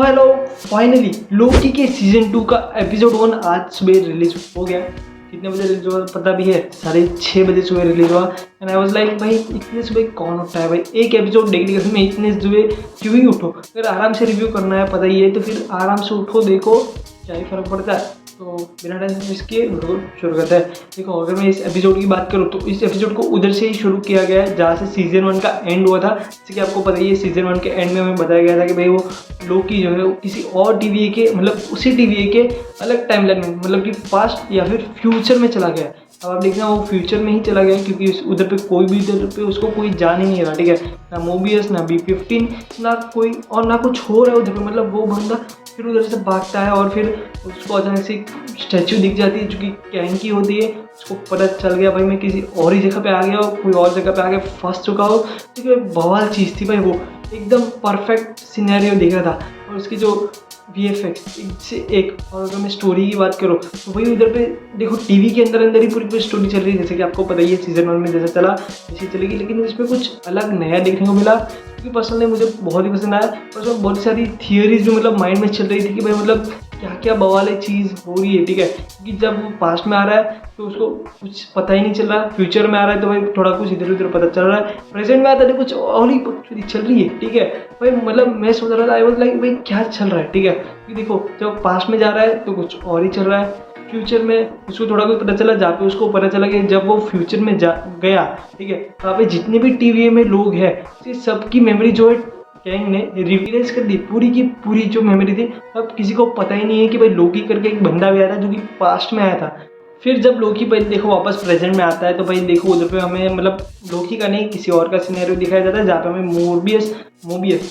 Hello, finally लोकी के season 2 का episode 1 आज सुबह रिलीज हो गया। कितने बजे रिलीज हुआ पता भी है? 6:30 बजे सुबह रिलीज हुआ। एंड आई वाज लाइक भाई इतने सुबह कौन उठता है भाई, एक एपिसोड देखने के समय इतने सुबह क्यों ही उठो। अगर आराम से रिव्यू करना है पता ही है तो फिर आराम से उठो, देखो क्या ही फर्क पड़ता है। तो बिना टेंशन इसके वीडियो शुरू करता है। देखो अगर मैं इस एपिसोड की बात करूँ तो इस एपिसोड को उधर से ही शुरू किया गया है जहाँ से सीजन 1 का एंड हुआ था। जैसे कि आपको पता ही है सीजन 1 के एंड में हमें बताया गया था कि भाई वो लोकी जो है वो किसी और टीवीए के मतलब उसी टीवीए के अलग टाइमलाइन में मतलब कि पास्ट या फिर फ्यूचर में चला गया। अब आप देखना वो फ्यूचर में ही चला गया क्योंकि उधर पे कोई भी उधर पे उसको कोई जान ही नहीं रहा, ठीक है। ना मोबियस ना B15 ना कोई और ना कुछ हो रहा है उधर पे। मतलब वो बंदा फिर उधर से भागता है और फिर उसको अचानक से स्टैचू दिख जाती है जो कि कैंग की होती है। उसको पता चल गया भाई मैं किसी और ही जगह पे आ गया हो, कोई और जगह पे आके फंस चुका हो। क्योंकि बवाल चीज़ थी भाई, वो एकदम परफेक्ट सिनेरियो दिख रहा था। और उसकी जो VFX से एक, और अगर मैं स्टोरी की बात करूँ तो वही उधर पे देखो टीवी के अंदर अंदर ही पूरी स्टोरी चल रही है। जैसे कि आपको पता ही है सीजन 1 में जैसा चला वैसे चलेगी, लेकिन इसमें कुछ अलग नया देखने को मिला क्योंकि पर्सनली मुझे बहुत ही पसंद आया। और उसमें बहुत सारी थियरीज भी मतलब माइंड में चल रही थी कि भाई मतलब क्या क्या बवाल चीज़ हो रही है, ठीक है। क्योंकि जब वो पास्ट में आ रहा है तो उसको कुछ पता ही नहीं चल रहा, फ्यूचर में आ रहा है तो भाई थोड़ा कुछ इधर उधर पता चल रहा है, प्रेजेंट में आता है कुछ और ही चल रही है, ठीक है। भाई मतलब मैं सोच रहा था आई वाज लाइक भाई क्या चल रहा है, ठीक है। क्योंकि देखो जब पास्ट में जा रहा है तो कुछ और ही चल रहा है, फ्यूचर में उसको थोड़ा कुछ पता चला, जहाँ पे उसको पता चला कि जब वो फ्यूचर में जा गया, ठीक है, वहाँ पे जितने भी टीवी में लोग हैं सबकी मेमोरी जो है कैंग ने रिवीलाइज कर दी, पूरी की पूरी जो मेमोरी थी। अब किसी को पता ही नहीं है कि भाई लोकी करके एक बंदा भी आया था जो कि पास्ट में आया था। फिर जब लोकी भाई देखो वापस प्रेजेंट में आता है तो भाई देखो उधर पे हमें मतलब लोकी का नहीं किसी और का सिनेरियो दिखाया जाता है जहाँ पे हमें मोबियस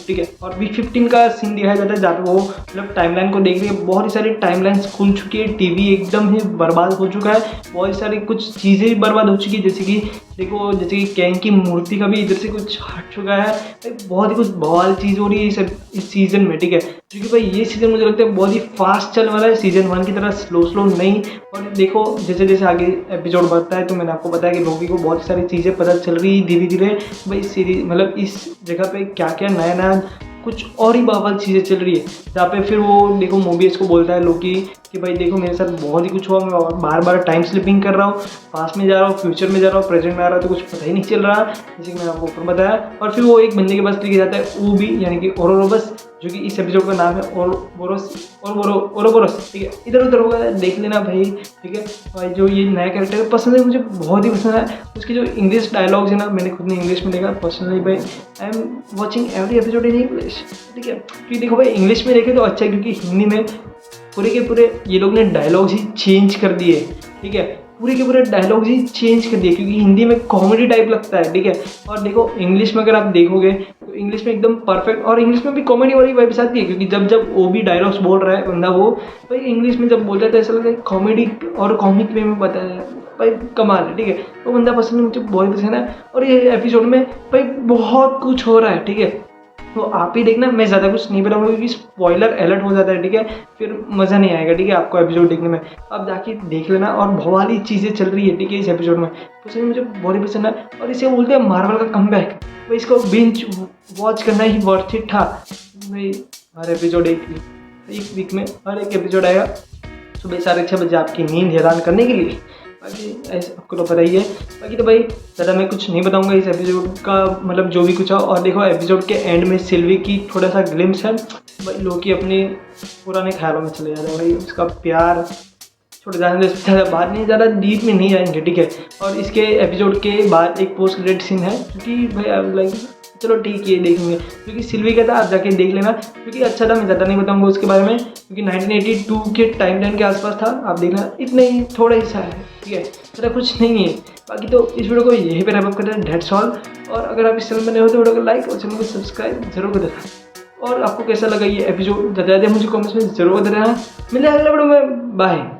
ठीक है और B15 का सीन दिखाया जाता है जहाँ पे वो मतलब टाइमलाइन को देख रही है। बहुत ही सारी टाइमलाइंस खुल चुकी है, टीवी एकदम ही बर्बाद हो चुका है, बहुत सारी कुछ चीज़ें भी बर्बाद हो चुकी है। जैसे कि देखो जैसे कि कैंग की मूर्ति का भी इधर से कुछ हट चुका है। बहुत ही कुछ बवाल चीज़ हो रही है इस सीज़न में, ठीक है। क्योंकि भाई ये सीज़न मुझे लगता है बहुत ही फास्ट चलने वाला है, सीज़न 1 की तरह स्लो नहीं। और देखो जैसे जैसे आगे एपिसोड बढ़ता है तो मैंने आपको बताया कि लोकी को बहुत सारी चीज़ें पता चल रही है धीरे धीरे भाई सीरीज मतलब इस जगह पे क्या क्या नया कुछ और ही बवाल चीज़ें चल रही है। जहाँ पे फिर वो देखो मोबियस को बोलता है लोकी कि भाई देखो मेरे साथ बहुत ही कुछ हुआ, मैं बार बार टाइम स्लिपिंग कर रहा हूँ, पास्ट में जा रहा हूँ, फ्यूचर में जा रहा हूँ, प्रेजेंट में आ रहा है तो कुछ पता ही नहीं चल रहा, जैसे कि मैंने आपको ऊपर बताया। और फिर वो एक बंदे के पास लेके जाता है वो भी यानी कि ओरोबोरस, जो कि इस एपिसोड का नाम है ओरोबोरस, ठीक है। इधर उधर होगा देख लेना भाई, ठीक है। भाई जो ये नया कैरेक्टर है पसंद है, मुझे बहुत ही पसंद है। उसकी जो इंग्लिश डायलॉग्स है ना मैंने खुद ने इंग्लिश में देखा पर्सनली भाई, I am watching every episode in English, ठीक है। क्योंकि देखो भाई इंग्लिश में देखे तो अच्छा है क्योंकि हिंदी में पूरे के पूरे ये लोग ने डायलॉग्स ही चेंज कर दिए, ठीक है। पूरे के पूरे डायलॉग्स ही चेंज कर दिए क्योंकि हिंदी में कॉमेडी टाइप लगता है, ठीक है। और देखो इंग्लिश में अगर आप देखोगे तो इंग्लिश में एकदम परफेक्ट, और इंग्लिश में भी कॉमेडी वाली वाइब्स आती है क्योंकि जब वो भी डायलॉग्स बोल रहा है बंदा वो भाई इंग्लिश में जब बोलता है तो ऐसा लगता है कॉमेडी और कॉमिक वे में बताया भाई, कमाल है, ठीक है। तो बंदा पसंद है, मुझे बहुत पसंद है। और ये एपिसोड में भाई बहुत कुछ हो रहा है, ठीक है। तो आप ही देखना, मैं ज़्यादा कुछ नहीं बताऊंगा क्योंकि स्पॉइलर अलर्ट हो जाता है, ठीक है। फिर मज़ा नहीं आएगा, ठीक है, आपको एपिसोड देखने में। आप जाके देख लेना और भवाली चीज़ें चल रही है, ठीक है, इस एपिसोड में तो मुझे बहुत ही पसंद है। और इसे बोलते हैं मार्वल का कमबैक। भाई इसको बिंज वॉच करना ही वर्थ इट था भाई। हर एपिसोड एक वीक में हर एक एपिसोड आएगा सुबह 6:30 बजे आपकी नींद हैरान करने के लिए। बाकी ऐसे आपको तो पता ही है। बाकी तो भाई ज़्यादा मैं कुछ नहीं बताऊंगा इस एपिसोड का मतलब जो भी कुछ हो। और देखो एपिसोड के एंड में सिल्वी की थोड़ा सा ग्लिम्स है भाई, लोकी अपने पुराने ख्यालों में चले जाता है भाई, उसका प्यार छोटे जाने से ज़्यादा बात नहीं, ज़्यादा डीप में नहीं जाएंगे, ठीक है। और इसके एपिसोड के बाद एक पोस्ट क्रेडिट सीन है क्योंकि भाई लाइक चलो ठीक है देखेंगे क्योंकि सिल्वी का था, आप जाके देख लेना क्योंकि अच्छा था। मैं ज़्यादा नहीं बताऊंगा उसके बारे में क्योंकि 1982 के टाइमलाइन के आसपास था, आप देखना इतना ही थोड़ा ही सा है, ठीक है, ज़्यादा कुछ नहीं है। बाकी तो इस वीडियो को यहीं पे रैप अप करते हैं, डेट्स ऑल। और अगर आप इस चैनल में नए हो तो वीडियो को लाइक और चैनल को सब्सक्राइब जरूर कर देना। और आपको कैसा लगा ये एपिसोड ज़्यादा मुझे कमेंट्स में जरूर बता देना। मिलते हैं अगले वीडियो में, बाय।